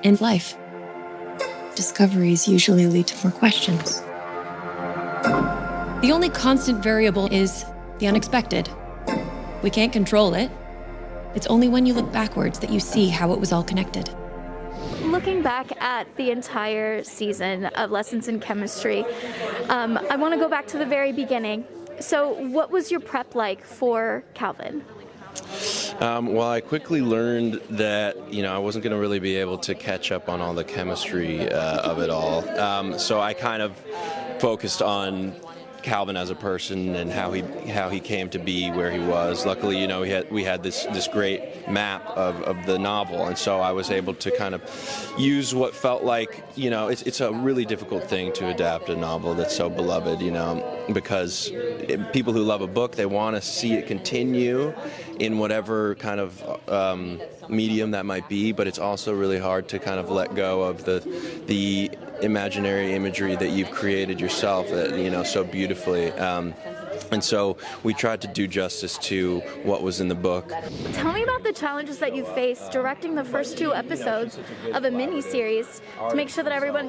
In life, discoveries usually lead to more questions. The only constant variable is the unexpected. We can't control it. It's only when you look backwards that you see how it was all connected. Looking back at the entire season of Lessons in Chemistry, I want to go back to the very beginning. So what was your prep like for Calvin? Well, I quickly learned that, I wasn't going to really be able to catch up on all the chemistry of it all. So I kind of focused on Calvin as a person and how he came to be where he was. Luckily, we had this great map of the novel, and so I was able to kind of use what felt like, it's a really difficult thing to adapt a novel that's so beloved, because people who love a book, they want to see it continue in whatever kind of medium that might be, but it's also really hard to kind of let go of the imaginary imagery that you've created yourself, so beautifully. And so we tried to do justice to what was in the book. Tell me about the challenges that you faced directing the first 2 episodes of a mini-series to make sure that everyone,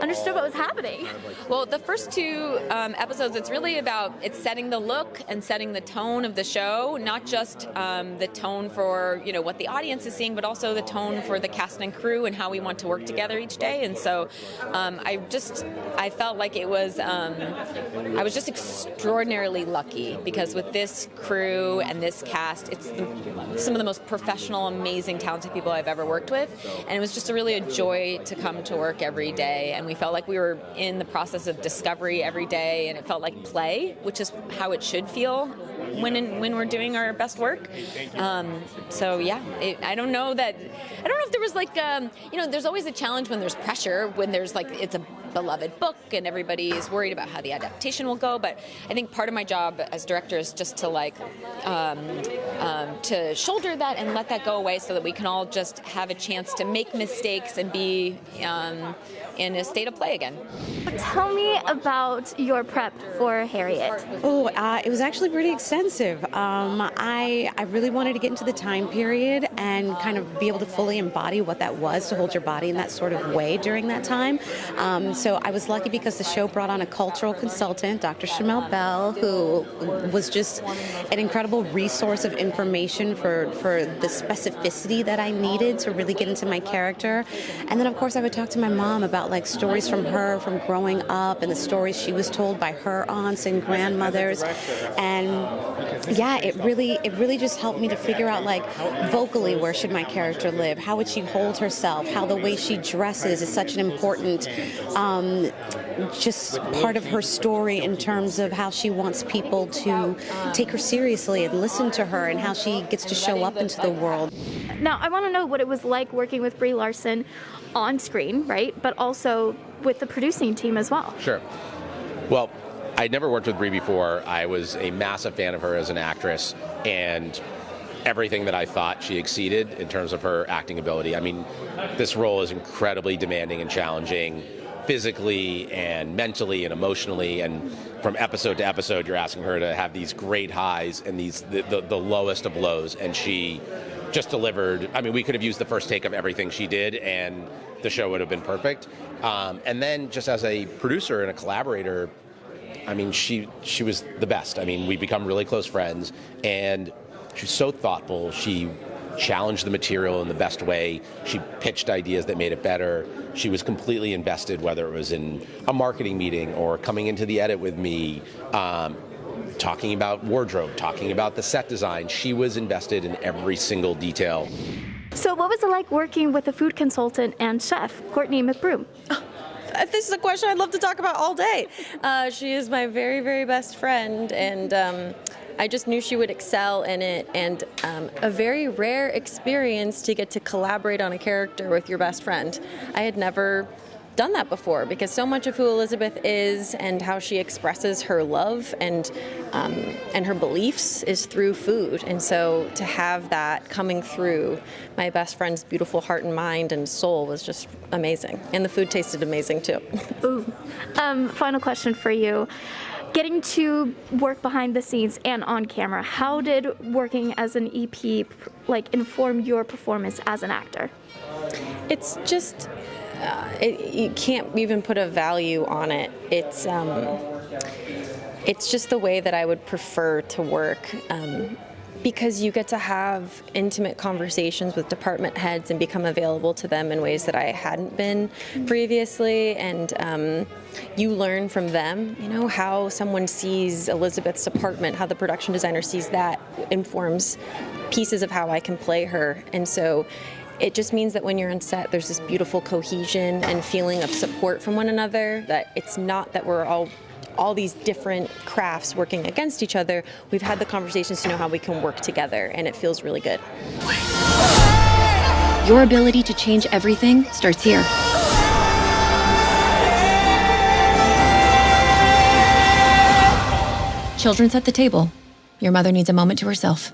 understood what was happening. Well, the first 2 episodes, it's really about setting the look and setting the tone of the show, not just the tone for, what the audience is seeing, but also the tone for the cast and crew and how we want to work together each day. And so I felt like it was, I was just extraordinarily lucky, because with this crew and this cast, it's some of the most professional, amazing, talented people I've ever worked with, and it was just really a joy to come to work every day, and we felt like we were in the process of discovery every day, and it felt like play, which is how it should feel when we're doing our best work. So yeah, I don't know if there was there's always a challenge when there's pressure, when there's it's a beloved book and everybody is worried about how the adaptation will go, but I think part of my job as director is just to to shoulder that and let that go away so that we can all just have a chance to make mistakes and be in a state of play again. Tell me about your prep for Harriet. It was actually pretty extensive. I really wanted to get into the time period and kind of be able to fully embody what that was, to hold your body in that sort of way during that time. So I was lucky because the show brought on a cultural consultant, Dr. Shamel Bell, who was just an incredible resource of information for the specificity that I needed to really get into my character. And then, of course, I would talk to my mom about stories from her from growing up and the stories she was told by her aunts and grandmothers. And yeah, it really just helped me to figure out vocally where should my character live, how would she hold herself, how the way she dresses is such an important just part of her story in terms of how she wants people to take her seriously and listen to her, and how she gets to show up into the world. Now, I want to know what it was like working with Brie Larson on screen, right? But also with the producing team as well. Sure. Well, I'd never worked with Brie before. I was a massive fan of her as an actress, and everything that I thought she exceeded in terms of her acting ability. I mean, this role is incredibly demanding and challenging, physically and mentally and emotionally, and from episode to episode you're asking her to have these great highs and the lowest of lows, and she just delivered. I mean, we could have used the first take of everything she did and the show would have been perfect. And then just as a producer and a collaborator, I mean, she was the best. I mean, we become really close friends, and she was so thoughtful. She challenged the material in the best way. She pitched ideas that made it better. She was completely invested, whether it was in a marketing meeting or coming into the edit with me, talking about wardrobe, talking about the set design. She was invested in every single detail. So what was it like working with a food consultant and chef, Courtney McBroom? This is a question I'd love to talk about all day. She is my very, very best friend, and I just knew she would excel in it, and a very rare experience to get to collaborate on a character with your best friend. I had never done that before, because so much of who Elizabeth is and how she expresses her love and her beliefs is through food. And so to have that coming through my best friend's beautiful heart and mind and soul was just amazing. And the food tasted amazing too. Ooh. Final question for you. Getting to work behind the scenes and on camera, how did working as an EP inform your performance as an actor? It's just, you can't even put a value on it. It's just the way that I would prefer to work. Because you get to have intimate conversations with department heads and become available to them in ways that I hadn't been previously, and you learn from them, how someone sees Elizabeth's department, how the production designer sees that informs pieces of how I can play her. And so it just means that when you're on set, there's this beautiful cohesion and feeling of support from one another, that it's not that we're all these different crafts working against each other. We've had the conversations to know how we can work together, and it feels really good. Your ability to change everything starts here. Children set the table. Your mother needs a moment to herself.